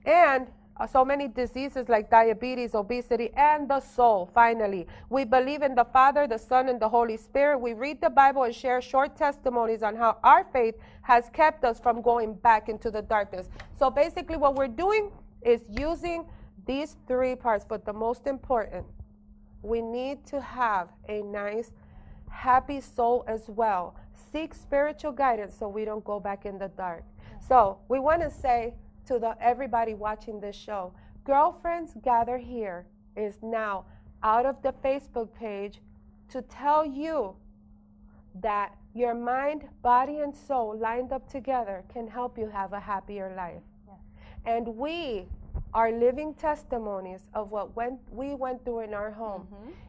And so many diseases like diabetes, obesity, and the soul, finally. We believe in the Father, the Son, and the Holy Spirit. We read the Bible and share short testimonies on how our faith has kept us from going back into the darkness. So basically what we're doing is using these three parts, but the most important, we need to have a nice, happy soul as well. Seek spiritual guidance so we don't go back in the dark. So we want to say to everybody watching this show, Girlfriends Gather Here is now out of the Facebook page to tell you that your mind, body, and soul lined up together can help you have a happier life. And we are living testimonies of what we went through in our home.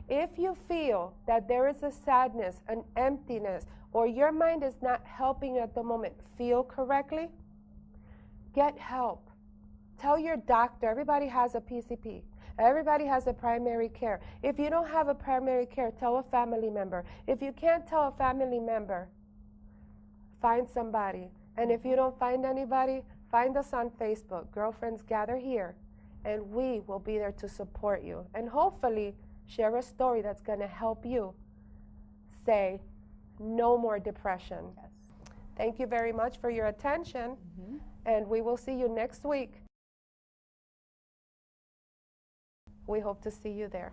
If you feel that there is a sadness, an emptiness, or your mind is not helping you at the moment feel correctly, get help. Tell your doctor. Everybody has a PCP. Everybody has a primary care. If you don't have a primary care, tell a family member. If you can't tell a family member, find somebody. And if you don't find anybody, find us on Facebook, Girlfriends Gather Here, and we will be there to support you. And hopefully share a story that's going to help you say no more depression. Thank you very much for your attention. And we will see you next week. We hope to see you there.